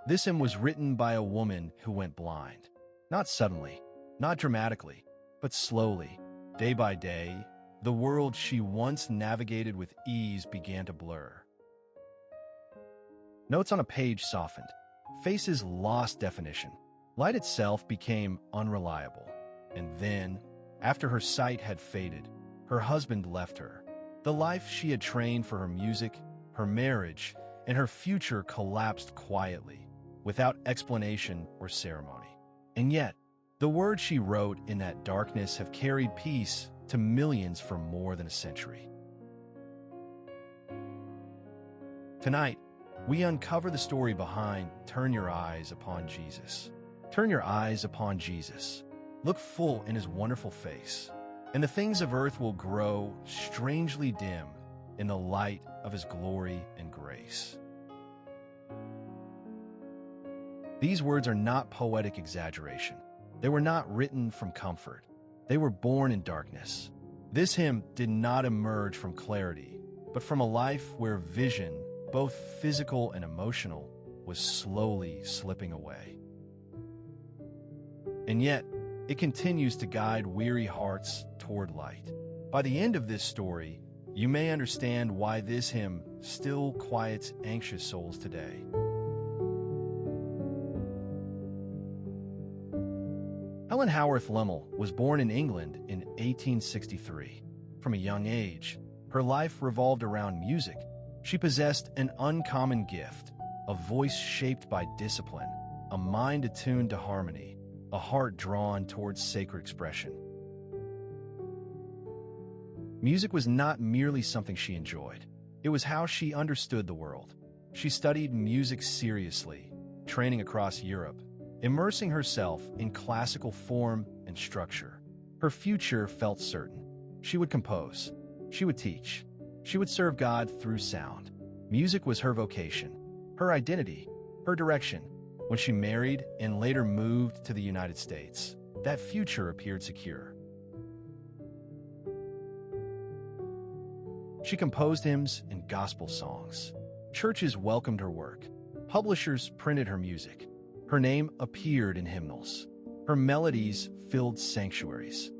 This hymn was written by a woman who went blind. Not suddenly, not dramatically, but slowly, day by day, the world she once navigated with ease began to blur. Notes on a page softened. Faces lost definition. Light itself became unreliable. And then, after her sight had faded, her husband left her. The life she had trained for her music, her marriage, and her future collapsed quietly, without explanation or ceremony. And yet, the words she wrote in that darkness have carried peace to millions for more than a century. Tonight, we uncover the story behind Turn Your Eyes Upon Jesus. Turn your eyes upon Jesus. Look full in his wonderful face, and the things of earth will grow strangely dim in the light of his glory and grace. These words are not poetic exaggeration. They were not written from comfort. They were born in darkness. This hymn did not emerge from clarity, but from a life where vision, both physical and emotional, was slowly slipping away. And yet, it continues to guide weary hearts toward light. By the end of this story, you may understand why this hymn still quiets anxious souls today. Helen Howarth Lemmel was born in England in 1863. From a young age, her life revolved around music. She possessed an uncommon gift, a voice shaped by discipline, a mind attuned to harmony, a heart drawn towards sacred expression. Music was not merely something she enjoyed. It was how she understood the world. She studied music seriously, training across Europe, immersing herself in classical form and structure. Her future felt certain. She would compose. She would teach. She would serve God through sound. Music was her vocation, her identity, her direction. When she married and later moved to the United States, that future appeared secure. She composed hymns and gospel songs. Churches welcomed her work. Publishers printed her music. Her name appeared in hymnals. Her melodies filled sanctuaries.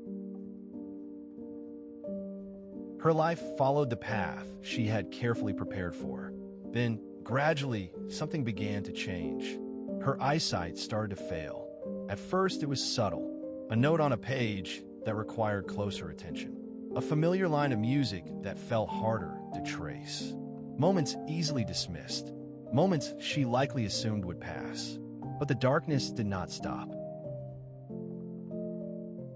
Her life followed the path she had carefully prepared for. Then, gradually, something began to change. Her eyesight started to fail. At first, it was subtle, a note on a page that required closer attention, a familiar line of music that felt harder to trace. Moments easily dismissed, moments she likely assumed would pass. But the darkness did not stop.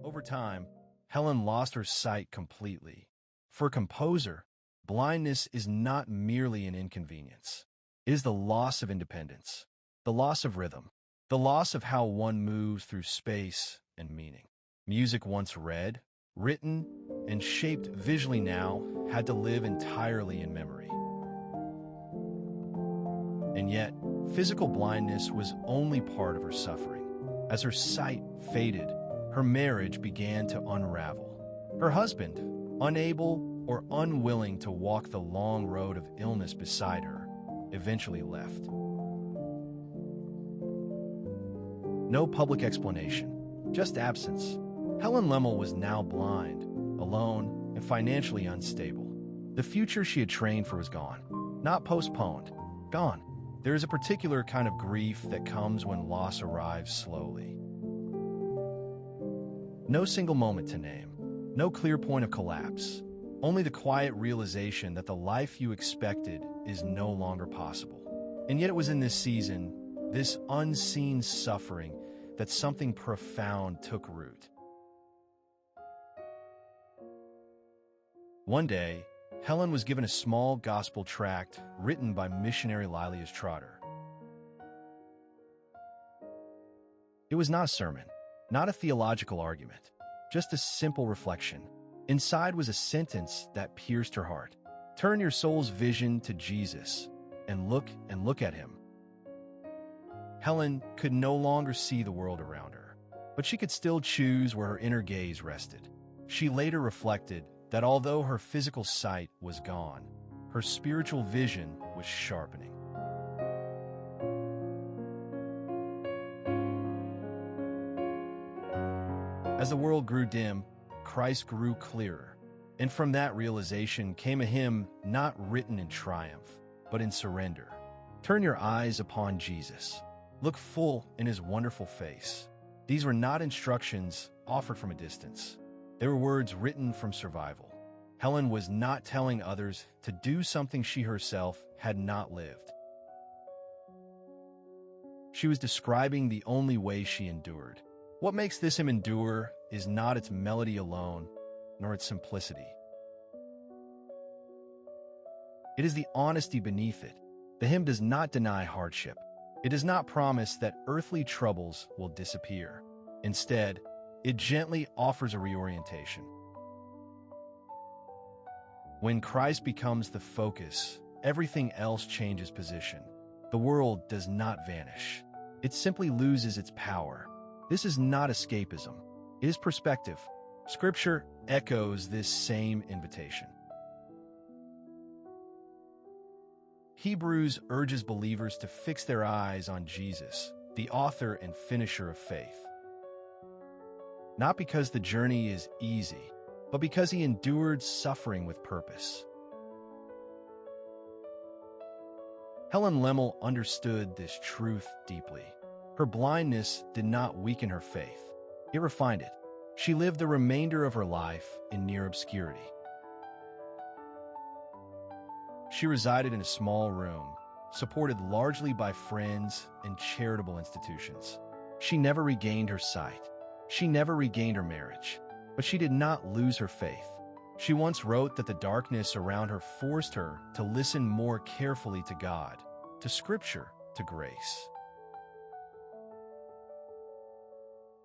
Over time, Helen lost her sight completely. For a composer, blindness is not merely an inconvenience. It is the loss of independence, the loss of rhythm, the loss of how one moves through space and meaning. Music once read, written, and shaped visually now had to live entirely in memory. And yet, physical blindness was only part of her suffering. As her sight faded, her marriage began to unravel. Her husband, unable or unwilling to walk the long road of illness beside her, eventually left. No public explanation, just absence. Helen Lemmel was now blind, alone, and financially unstable. The future she had trained for was gone, not postponed, gone. There is a particular kind of grief that comes when loss arrives slowly. No single moment to name, no clear point of collapse, only the quiet realization that the life you expected is no longer possible. And yet it was in this season, this unseen suffering, that something profound took root. One day, Helen was given a small gospel tract written by missionary Lilias Trotter. It was not a sermon, not a theological argument, just a simple reflection. Inside was a sentence that pierced her heart. Turn your soul's vision to Jesus and look at him. Helen could no longer see the world around her, but she could still choose where her inner gaze rested. She later reflected that although her physical sight was gone, her spiritual vision was sharpening. As the world grew dim, Christ grew clearer. And from that realization came a hymn not written in triumph, but in surrender. Turn your eyes upon Jesus. Look full in his wonderful face. These were not instructions offered from a distance. They were words written from survival. Helen was not telling others to do something she herself had not lived. She was describing the only way she endured. What makes this hymn endure is not its melody alone, nor its simplicity. It is the honesty beneath it. The hymn does not deny hardship. It does not promise that earthly troubles will disappear. Instead, it gently offers a reorientation. When Christ becomes the focus, everything else changes position. The world does not vanish. It simply loses its power. This is not escapism. It is perspective. Scripture echoes this same invitation. Hebrews urges believers to fix their eyes on Jesus, the author and finisher of faith. Not because the journey is easy, but because he endured suffering with purpose. Helen Lemmel understood this truth deeply. Her blindness did not weaken her faith. It refined it. She lived the remainder of her life in near obscurity. She resided in a small room, supported largely by friends and charitable institutions. She never regained her sight. She never regained her marriage. But she did not lose her faith. She once wrote that the darkness around her forced her to listen more carefully to God, to Scripture, to grace.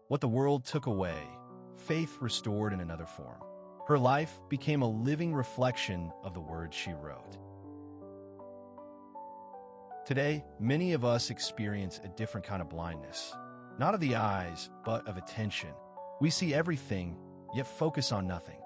What the world took away, faith restored in another form. Her life became a living reflection of the words she wrote. Today, many of us experience a different kind of blindness, not of the eyes, but of attention. We see everything, yet focus on nothing.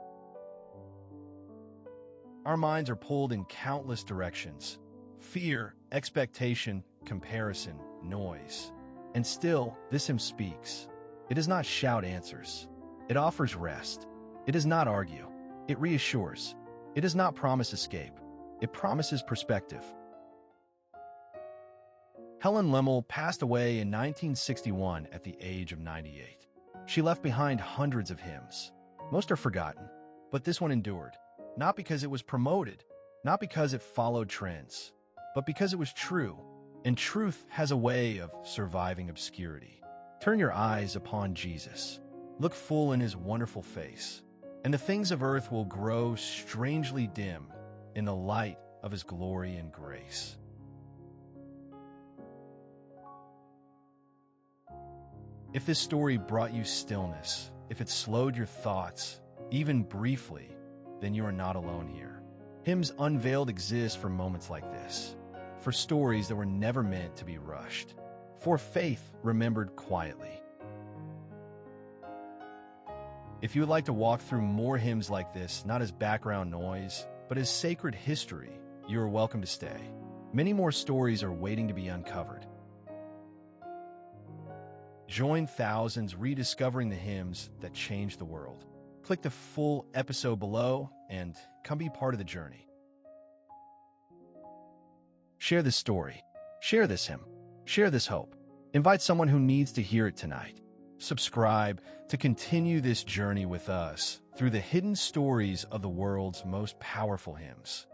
Our minds are pulled in countless directions: fear, expectation, comparison, noise. And still, this hymn speaks. It does not shout answers. It offers rest. It does not argue. It reassures. It does not promise escape. It promises perspective. Helen Lemmel passed away in 1961 at the age of 98. She left behind hundreds of hymns. Most are forgotten, but this one endured, not because it was promoted, not because it followed trends, but because it was true, and truth has a way of surviving obscurity. Turn your eyes upon Jesus. Look full in his wonderful face, and the things of earth will grow strangely dim in the light of his glory and grace. If this story brought you stillness, if it slowed your thoughts, even briefly, then you are not alone here. Hymns Unveiled exist for moments like this, for stories that were never meant to be rushed, for faith remembered quietly. If you would like to walk through more hymns like this, not as background noise, but as sacred history, you are welcome to stay. Many more stories are waiting to be uncovered. Join thousands rediscovering the hymns that changed the world. Click the full episode below and come be part of the journey. Share this story. Share this hymn. Share this hope. Invite someone who needs to hear it tonight. Subscribe to continue this journey with us through the hidden stories of the world's most powerful hymns.